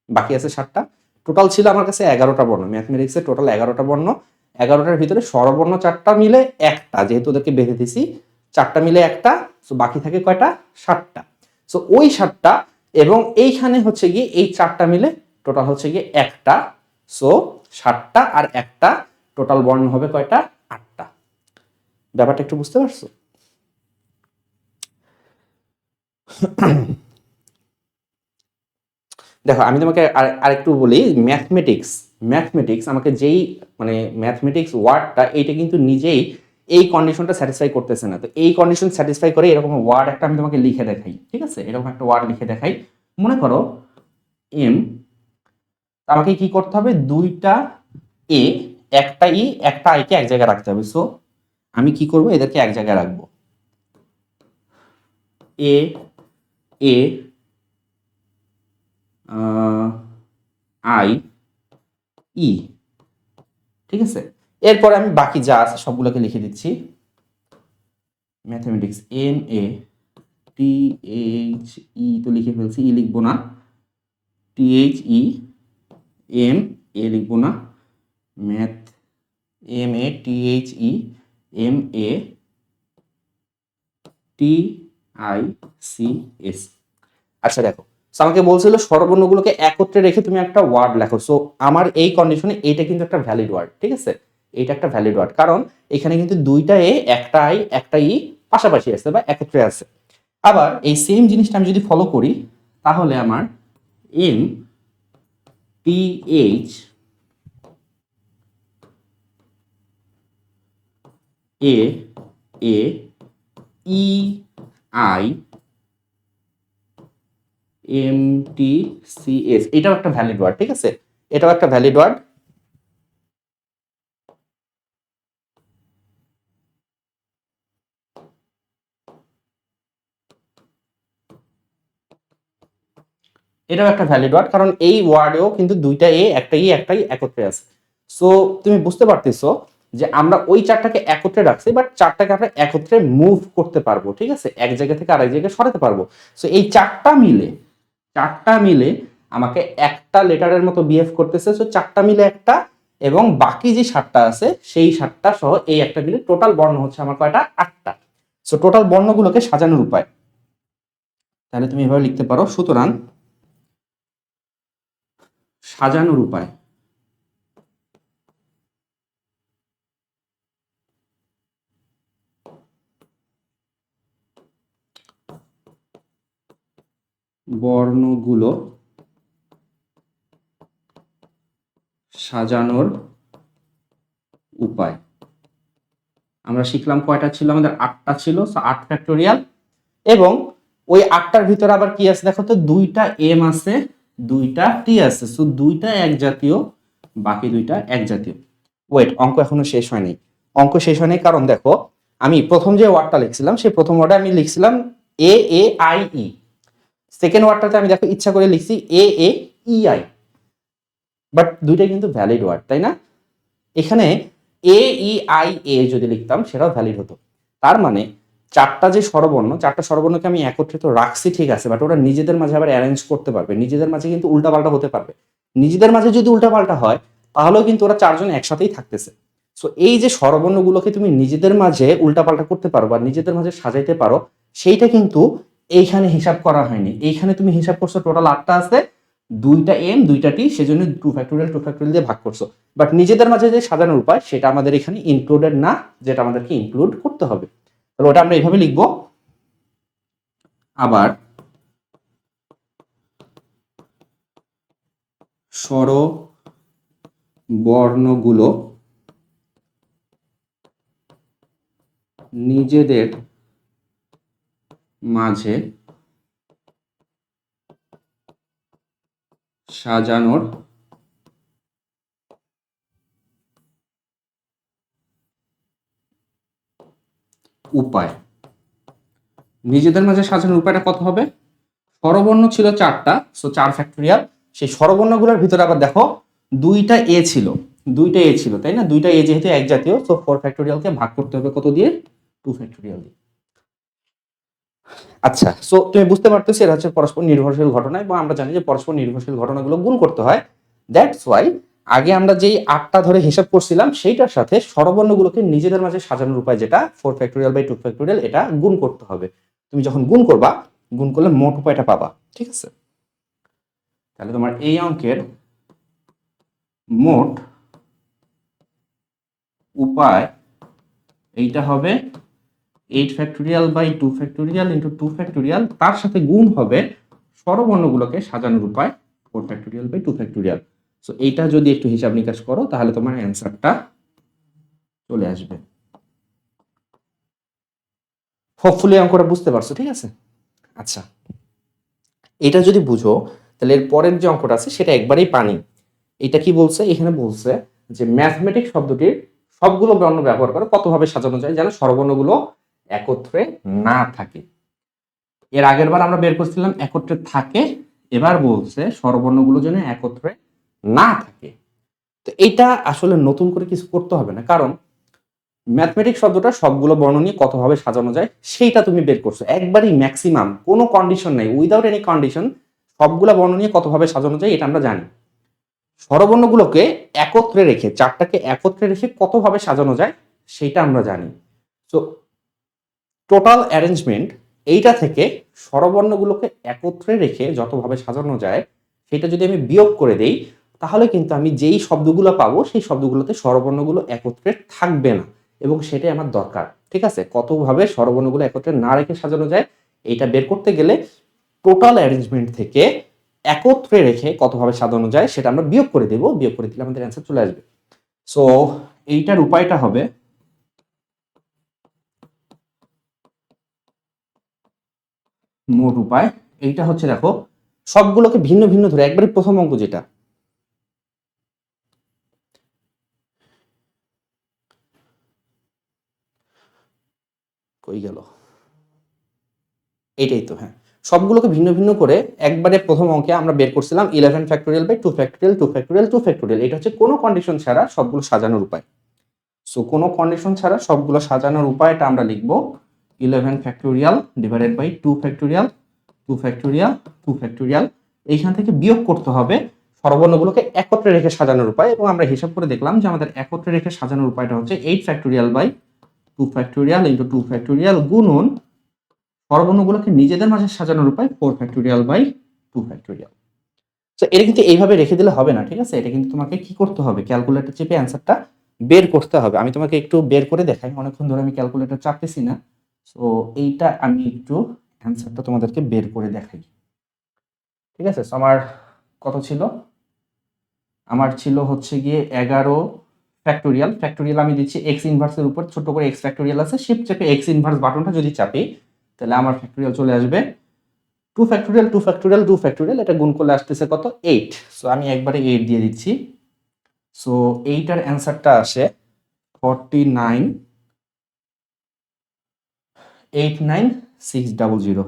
বাকি আছে 7টা। টোটাল ছিল আমার কাছে 11টা বর্ণ, ম্যাথমেটিক্সে টোটাল 11টা বর্ণ। 11টার ভিতরে স্বরবর্ণ 4টা মিলে একটা, যেহেতু ওদেরকে বেঁধে দিছি, 4টা মিলে একটা, সো বাকি থাকে কয়টা? 7টা। সো ওই 7টা এবং এইখানে হচ্ছে গিয়ে এই 4টা মিলে টোটাল হচ্ছে গিয়ে একটা। সো 7টা আর একটা টোটাল বর্ণ হবে কয়টা? 8টা। ব্যাপারটা একটু বুঝতে পারছো? দেখো আমি তোমাকে আরেকটু বলি, ম্যাথমেটিক্স আমাকে যেই মানে ম্যাথমেটিক্স ওয়ার্ডটা, এইটা কিন্তু নিজেই এই কন্ডিশনটা স্যাটিসফাই করতেছে না। তো এই কন্ডিশন স্যাটিসফাই করে এরকম ওয়ার্ড একটা আমি তোমাকে লিখে দেখাই, ঠিক আছে। এরকম একটা ওয়ার্ড লিখে দেখাই, মনে করো এম, আমাকে কি করতে হবে, 2টা এ, একটা ই একটা আইকে এক জায়গায় রাখতে হবে। সো আমি কি করব, এদেরকে এক জায়গায় রাখবো। এ এ আই ই, ঠিক আছে। এরপরে আমি বাকি যা আছে সবগুলোকে লিখে দিচ্ছি। Mathematics M A T H ই তো লিখে ফেলছি, ই লিখবো না। টি এইচ ই এম এ লিখবো না। Math M A T H E M A T I C S. আচ্ছা দেখো, আমাকে বলছিল স্বরবর্ণগুলোকে একত্রে রেখে তুমি একটা ওয়ার্ড লেখো। সো আমার এই কন্ডিশনে এইটা কিন্তু একটা ভ্যালিড ওয়ার্ড, ঠিক আছে। এইটা একটা ভ্যালিড ওয়ার্ড, কারণ এখানে কিন্তু দুইটা এ একটা আই একটা ই পাশাপাশি আছে বা একত্রে আছে। আবার এই সেম জিনিসটা আমি যদি ফলো করি, তাহলে আমার M T H A A E I M T C S, এটাও একটা ভ্যালিড ওয়ার্ড, ঠিক আছে। এটাও একটা ভ্যালিড ওয়ার্ড। এটাও একটা ভ্যালিড ওয়ার্ড, কারণ এই ওয়ার্ডেও কিন্তু দুইটা এ একটা ই একটা ই একত্রে আছে। সো তুমি বুঝতে পারতেছো যে আমরা ওই চারটাকে একত্রে রাখছি, বাট চারটাকে আমরা একত্রে মুভ করতে পারবো, ঠিক আছে, এক জায়গা থেকে আরেক জায়গায় সরাতে পারবো। সো এই চারটা মিলে আমাকে একটা লেটারের মতো বিহেভ করতেছে। সো চারটা মিলে একটা, এবং বাকি যে সাতটা আছে সেই সাতটা সহ এই একটা মিলে টোটাল বর্ণ হচ্ছে আমার কয়টা, আটটা। সো টোটাল বর্ণগুলোকে সাজানোর উপায় তাহলে তুমি এভাবে লিখতে পারো। সুতরাং সাজানোর উপায়, বর্ণগুলো সাজানোর উপায়। আমরা শিখলাম কয়টা ছিল আমাদের, আটটা ছিল। 8 ফ্যাক্টোরিয়াল। এবং ওই আটটার ভিতরে আবার কি আছে দেখো তো, দুইটা এম আছে, দুইটা টি আছে। সো দুইটা এক জাতীয়, বাকি দুইটা এক জাতীয়। ওয়েট, অঙ্ক এখনো শেষ হয়নি। অঙ্ক শেষ হয়নি, কারণ দেখো আমি প্রথম যে ওয়ার্ডটা লিখছিলাম সেই প্রথম ওয়ার্ডে আমি লিখছিলাম এ এ আই ই। সেকেন্ড ওয়ার্ডটাতে আমি দেখো ইচ্ছা করে লিখছি এ এ ই আই, বাট দুইটাই কিন্তু ভ্যালিড ওয়ার্ড, তাই না? এখানে এ ই আই এ যদি লিখতাম সেটাও ভ্যালিড হতো। তার মানে চারটা স্বরবর্ণকে আমি একত্রিত রাখছি, ঠিক আছে, বাট ওরা নিজেদের মাঝে আবার অ্যারেঞ্জ করতে পারবে, নিজেদের মাঝে কিন্তু উল্টাপাল্টা হতে পারবে। নিজেদের মাঝে যদি উল্টাপাল্টা হয় তাহলেও কিন্তু ওরা চারজন একসাথেই থাকতেছে। সো এই যে স্বরবর্ণগুলোকে তুমি নিজেদের মাঝে উল্টাপাল্টা করতে পারো বা নিজেদের মাঝে সাজাইতে পারো, সেইটা কিন্তু এইখানে হিসাব করা হয়নি। এইখানে তুমি হিসাব করছো টোটাল আটটা আছে, দুইটা এম দুইটা টি, সেজন্য 2 ফ্যাক্টোরিয়াল দিয়ে ভাগ করছো। বাট নিজেদের মাঝে যে সাজানোর উপায় সেটা আমাদের এখানে ইনক্লুডেড না, যেটা আমাদেরকে ইনক্লুড করতে হবে। তাহলে ওটা আমরা এইভাবে লিখবো। আবার স্বরবর্ণগুলো নিজেদের মাঝে সাজানোর উপায়। নিজেদের মাঝে সাজানোর উপায়টা কত হবে? স্বরবর্ণ ছিল চারটা, সো 4 ফ্যাক্টোরিয়াল। সেই স্বরবর্ণগুলোর ভিতরে আবার দেখো দুইটা এ ছিল, তাই না? দুইটা এ যেহেতু এক জাতীয়, সো 4 ফ্যাক্টোরিয়ালকে ভাগ করতে হবে কত দিয়ে? 2 ফ্যাক্টোরিয়াল দিয়ে। আচ্ছা, সো তুমি বুঝতে পারতেছো এটা হচ্ছে পরস্পর নির্ভরশীল ঘটনা, এবং আমরা জানি যে পরস্পর নির্ভরশীল ঘটনাগুলো গুণ করতে হয়। দ্যাটস ওয়াই আগে আমরা যেই আটটা ধরে হিসাব করছিলাম সেইটার সাথে স্বরবর্ণগুলোকে নিজেদের মাঝে সাজানোর উপায়, যেটা 4 ফ্যাক্টোরিয়াল বাই 2 ফ্যাক্টোরিয়াল, এটা গুণ করতে হবে। তুমি যখন গুণ করবা, গুণ করলে মোট উপায়টা পাবা, ঠিক আছে। তাহলে তোমার এই অঙ্কের মোট উপায় এইটা হবে 8 factorial by 2 factorial into 2 factorial, তার সাথে গুণ হবে স্বরবর্ণগুলোকে সাজানোর উপায় 4 ফ্যাক্টোরিয়াল বাই 2 ফ্যাক্টোরিয়াল। সো এইটা যদি একটু হিসাব নিকাশ করো তাহলে তোমার অ্যান্সারটা চলে আসবে। হোপফুলি অঙ্কটা বুঝতে পারছো, ঠিক আছে। আচ্ছা, এটা যদি বুঝো তাহলে এর পরের যে অঙ্কটা আছে সেটা একবারেই পানি। এটা কি বলছে? এখানে বলছে যে ম্যাথমেটিক শব্দটির সবগুলো বর্ণ ব্যবহার করে কতভাবে সাজানো যায় যেন স্বরবর্ণগুলো একত্রে না থাকে। এর আগের বার আমরা বের করছিলাম একত্রে থাকে, এবার বলছে স্বরবর্ণগুলো যেন একত্রে না থাকে। তো এটা আসলে নতুন করে কিছু করতে হবে না, কারণ ম্যাথমেটিক শব্দটা সবগুলো বর্ণ নিয়ে কতভাবে সাজানো যায় সেইটা তুমি বের করছো একবারই, ম্যাক্সিমাম কোনো কন্ডিশন নাই, উইদাউট এনি কন্ডিশন সবগুলো বর্ণ নিয়ে কতভাবে সাজানো যায় এটা আমরা জানি। স্বরবর্ণগুলোকে একত্রে রেখে, চারটাকে একত্রে রেখে কতভাবে সাজানো যায় সেইটা আমরা জানি। তো টোটাল অ্যারেঞ্জমেন্ট এইটা থেকে স্বরবর্ণগুলোকে একত্রে রেখে যতভাবে সাজানো যায় সেটা যদি আমি বিয়োগ করে দেই, তাহলে কিন্তু আমি যেই শব্দগুলো পাবো সেই শব্দগুলোতে স্বরবর্ণগুলো একত্রে থাকবে না, এবং সেটাই আমার দরকার। ঠিক আছে, কতভাবে স্বরবর্ণগুলো একত্রে না রেখে সাজানো যায় এইটা বের করতে গেলে টোটাল অ্যারেঞ্জমেন্ট থেকে একত্রে রেখে কতভাবে সাজানো যায় সেটা আমরা বিয়োগ করে দেব, বিয়োগ করে দিলে আমাদের অ্যান্সার চলে আসবে। সো এইটার উপায়টা হবে, মোট উপায় এইটা হচ্ছে, দেখো সবগুলোকে ভিন্ন ভিন্ন ধরে একবারে প্রথম অঙ্ক যেটা, কই গেল, এইটাই তো, হ্যাঁ, সবগুলোকে ভিন্ন ভিন্ন করে একবারে প্রথম অঙ্কে আমরা বের করছিলাম 11 factorial by 2 factorial 2 factorial 2 factorial. এটা হচ্ছে কোনো কন্ডিশন ছাড়া সবগুলো সাজানোর উপায়। সো কোনো কন্ডিশন ছাড়া সবগুলো সাজানোর উপায়টা আমরা লিখব 11 factorial divided by 2 factorial 2 factorial 2 factorial. এইখান থেকে বিয়োগ করতে হবে স্বরবর্ণগুলোকে একত্রে রেখে সাজানোর উপায়, এবং আমরা হিসাব করে দেখলাম যে আমাদের একত্রে রেখে সাজানোর উপায়টা হচ্ছে 8 factorial by 2 factorial into 2 factorial গুণন স্বরবর্ণগুলোকে নিজেদের মাঝে সাজানোর উপায় 4 ফ্যাক্টোরিয়াল বাই 2 ফ্যাক্টোরিয়াল। তো এটা কিন্তু এইভাবে রেখে দিলে হবে না, ঠিক আছে, এটা কিন্তু তোমাকে কি করতে হবে, ক্যালকুলেটর চেপে অ্যান্সারটা বের করতে হবে। আমি তোমাকে একটু বের করে দেখাই, অনেকক্ষণ ধরে আমি ক্যালকুলেটর চাপতেছি না। সো এইটা আমি একটু অ্যান্সারটা তোমাদেরকে বের করে দেখাই। ঠিক আছে, সো আমার কত ছিল, আমার ছিল হচ্ছে গিয়ে 11 ফ্যাক্টোরিয়াল। ফ্যাক্টোরিয়াল আমি দিচ্ছি এক্স ইনভার্সের উপর, ছোট করে এক্স ফ্যাক্টোরিয়াল আছে, শিফট চেপে এক্স ইনভার্স বাটনটা যদি চাপি তাহলে আমার ফ্যাক্টোরিয়াল চলে আসবে 2 ফ্যাক্টোরিয়াল 2 ফ্যাক্টোরিয়াল 2 ফ্যাক্টোরিয়াল, এটা গুণ করলে আসতেছে কত 8। সো আমি একবারে 8 দিয়ে দিচ্ছি। সো এইটার অ্যান্সারটা আসে 49 89600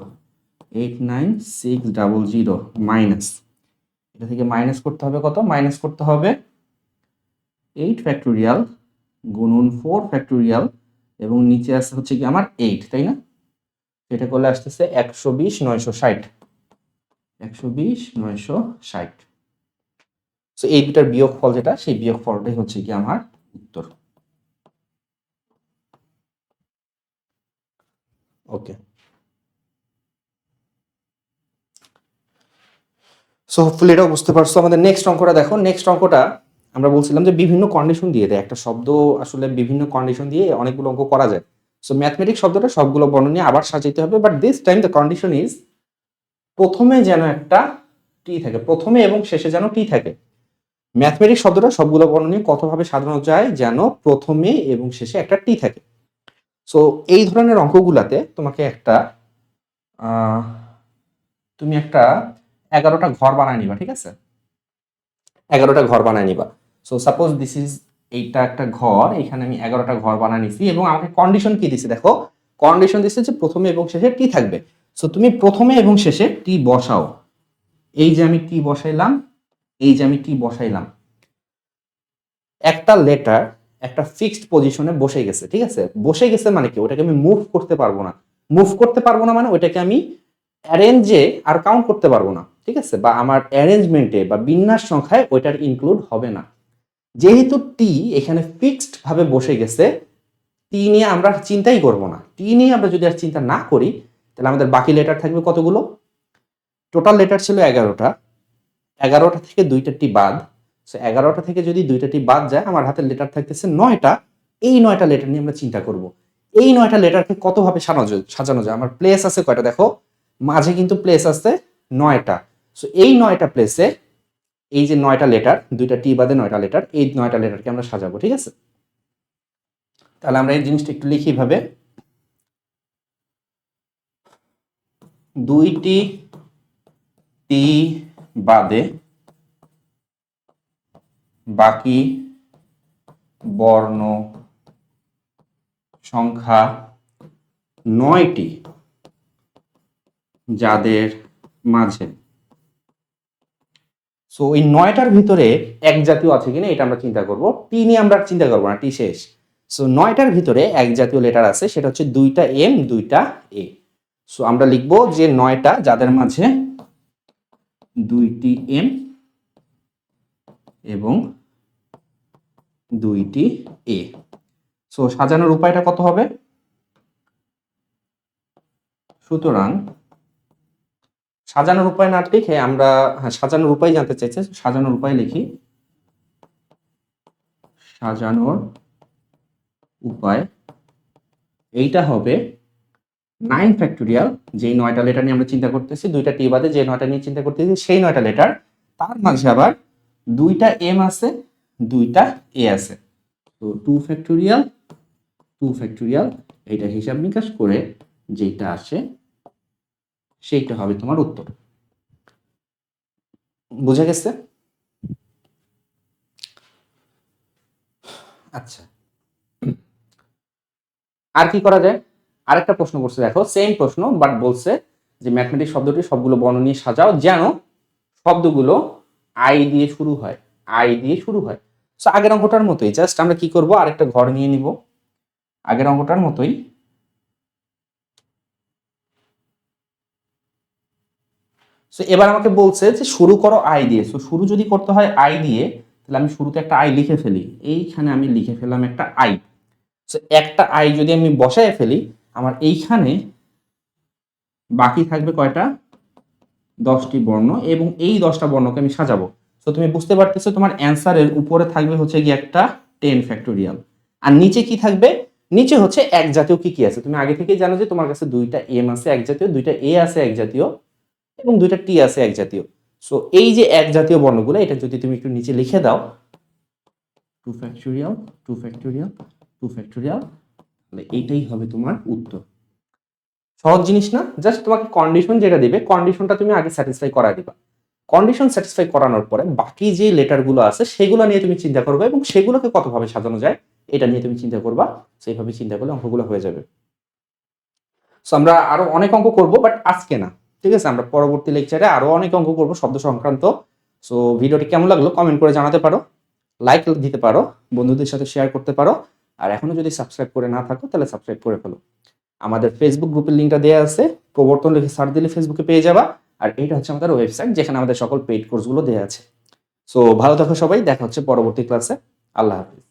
89600 মাইনাস, এটা থেকে মাইনাস করতে হবে কত, মাইনাস করতে হবে 8 ফ্যাক্টোরিয়াল গুণন 4 ফ্যাক্টোরিয়াল, এবং নিচে আসছে হচ্ছে কি আমার 8, তাই না, এটা করলে আসতেছে 120 960। সো এই দুটার বিয়োগ ফল যেটা, সেই বিয়োগ ফলটাই হচ্ছে কি আমার উত্তর। ওকে, সো হোপফুলি এটাও বুঝতে পারছো। আমাদের নেক্সট অঙ্কটা দেখো, নেক্সট অঙ্কটা আমরা বলছিলাম যে বিভিন্ন কন্ডিশন দিয়ে দেয় একটা শব্দ, আসলে বিভিন্ন কন্ডিশন দিয়ে অনেকগুলো অঙ্ক করা যায়। সো ম্যাথমেটিক শব্দটা সবগুলো বর্ণ নিয়ে আবার সাজাইতে হবে, but this time the condition is প্রথমে যেন একটা টি থাকে, প্রথমে এবং শেষে যেন টি থাকে। ম্যাথমেটিক শব্দটা সবগুলো বর্ণ নিয়ে কতভাবে সাজানো যায় যেন প্রথমে এবং শেষে একটা টি থাকে। সো এই ধরনের অঙ্কগুলাতে তোমাকে একটা তুমি একটা 11টা ঘর বানায় নিবা, ঠিক আছে, 11টা ঘর বানায় নিবা। সো সাপোজ দিস ইজ, এইটা একটা ঘর, এখানে আমি 11টা ঘর বানায় নিছি, এবং আমাকে কন্ডিশন কি দিছে দেখো, কন্ডিশন দিচ্ছে যে প্রথমে এবং শেষে টি থাকবে। সো তুমি প্রথমে এবং শেষে টি বসাও, এই যে আমি টি বসাইলাম, এই যে আমি টি বসাইলাম, একটা লেটার একটা ফিক্সড পজিশনে বসে গেছে, ঠিক আছে, বসে গেছে মানে কি, ওটাকে আমি মুভ করতে পারবো না, মুভ করতে পারবো না মানে ওটাকে আমি অ্যারেঞ্জে আর কাউন্ট করতে পারবো না, ঠিক আছে, বা আমার অ্যারেঞ্জমেন্টে বা বিন্যাস সংখ্যায় ওইটার ইনক্লুড হবে না। যেহেতু টি এখানে ফিক্সড ভাবে বসে গেছে, টি নিয়ে আমরা চিন্তাই করব না। টি নিয়ে আমরা যদি আর চিন্তা না করি তাহলে আমাদের বাকি লেটার থাকবে কতগুলো, টোটাল লেটার ছিল 11টা, 11টা থেকে দুইটা টি বাদ, সো 11টা থেকে যদি দুইটা টি বাদ যায় আমার হাতে লেটার থাকতেছে 9টা। এই 9টা লেটার নিয়ে আমরা চিন্তা করব, এই 9টা লেটারকে কতভাবে সাজানো যায়। আমার প্লেস আছে কয়টা দেখো, মাঝে কিন্তু প্লেস আছে 9টা। সো এই 9টা প্লেসে এই যে 9টা লেটার, দুইটা টি বাদে 9টা লেটার, এই 9টা লেটারকে আমরা সাজাবো, ঠিক আছে। তাহলে আমরা এই জিনিসটা একটু লিখি ভাবে, দুইটি টি বাদে বাকি বর্ণ সংখ্যা 9টি যাদের মাঝে, সো এই 9টার ভিতরে এক জাতীয় আছে কিনা এটা আমরা চিন্তা করব। টি নিয়ে আমরা চিন্তা করবো না, টি শেষ। সো 9টার ভিতরে এক জাতীয় লেটার আছে, সেটা হচ্ছে 2টা এম 2টা এ। সো আমরা লিখব যে 9টা যাদের মাঝে 2টি এম এবং 2টি এ। সো সাজানোর উপায়টা কত হবে? সুতরাং সাজানোর উপায় না লিখে আমরা সাজানোর উপায় জানতে চাইছে, সাজানোর উপায় লিখি। সাজানোর উপায় এইটা হবে 9 ফ্যাক্টোরিয়াল, যেই 9টা লেটার নিয়ে আমরা চিন্তা করতেছি, 2টা টি বাদে যে 9টা নিয়ে চিন্তা করতেছি সেই 9টা লেটার, তার মাঝে আবার 2টা এম আছে 2টা এ আছে। তো 2 ফ্যাক্টোরিয়াল 2 ফ্যাক্টোরিয়াল এইটা হিসাব নিকাশ করে যেটা আসে সেইটা হবে তোমার উত্তর। বুঝা গেছে? আচ্ছা, আর কি করা যায়? আরেকটা প্রশ্ন করছে, দেখো সেম প্রশ্ন, বাট বলছে যে ম্যাথমেটিক্স শব্দটি সবগুলো বর্ণ নিয়ে সাজাও যেন শব্দগুলো আই দিয়ে শুরু হয়, আই দিয়ে শুরু হয়। সো আগের অঙ্কটার মতোই জাস্ট আমরা কি করব, আরেকটা ঘর নিয়ে নিব আগের অঙ্কটার মতোই। সো এবার আমাকে বলছে যে শুরু করো আই দিয়ে। সো শুরু যদি করতে হয় আই দিয়ে, তাহলে আমি শুরুতে একটা আই লিখে ফেলি। এইখানে আমি লিখে ফেললাম একটা আই। সো একটা আই যদি আমি বসায় ফেলি, আমার এইখানে বাকি থাকবে কয়টা? 10টি বর্ণ, এবং এই 10টা বর্ণকে আমি সাজাবো। তো তুমি বুঝতে পারতেছো তোমার অ্যান্সারের উপরে থাকবে হচ্ছে কি একটা 10 ফ্যাক্টোরিয়াল, আর নিচে কি থাকবে? নিচে হচ্ছে এক জাতীয় কি কি আছে। তুমি আগে থেকেই জানো যে তোমার কাছে 2টা এম আছে এক জাতীয়, 2টা এ আছে এক জাতীয়, এবং 2টা টি আছে এক জাতীয়। সো এই যে এক জাতীয় বর্ণগুলো, এটা যদি তুমি একটু নিচে লিখে দাও, 2 ফ্যাক্টোরিয়াল 2 ফ্যাক্টোরিয়াল 2 ফ্যাক্টোরিয়াল, তাহলে এইটাই হবে তোমার উত্তর। সহজ জিনিস না? জাস্ট তোমাকে কন্ডিশন যেটা দিবে, কন্ডিশনটা তুমি আগে স্যাটিসফাই করায় দিবা। কন্ডিশন স্যাটিসফাই করানোর পরে বাকি যে লেটারগুলো আছে সেগুলো নিয়ে তুমি চিন্তা করবে, এবং সেগুলোকে কতভাবে সাজানো যায় এটা নিয়ে তুমি চিন্তা করবা। সেইভাবে চিন্তা করলে অঙ্কগুলো হয়ে যাবে। সো আমরা আরো অনেক অঙ্ক করব, বাট আজকে না, ঠিক আছে? আমরা পরবর্তী লেকচারে আরো অনেক অঙ্ক করব শব্দ সংক্রান্ত। সো ভিডিওটি কেমন লাগলো কমেন্ট করে জানাতে পারো, লাইক দিতে পারো, বন্ধুদের সাথে শেয়ার করতে পারো, আর এখনো যদি সাবস্ক্রাইব করে না থাকো তাহলে সাবস্ক্রাইব করে ফেলো। আমাদের ফেসবুক গ্রুপের লিঙ্কটা দেওয়া আছে, প্রবর্তন লিখে সার্চ দিলে ফেসবুকে পেয়ে যাবা। আর এইটা হচ্ছে আমাদের ওয়েবসাইট, যেখানে আমাদের সকল পেইড কোর্সগুলো দেওয়া আছে। সো ভালো থাকো সবাই, দেখা হচ্ছে পরবর্তী ক্লাসে। আল্লাহ হাফিজ।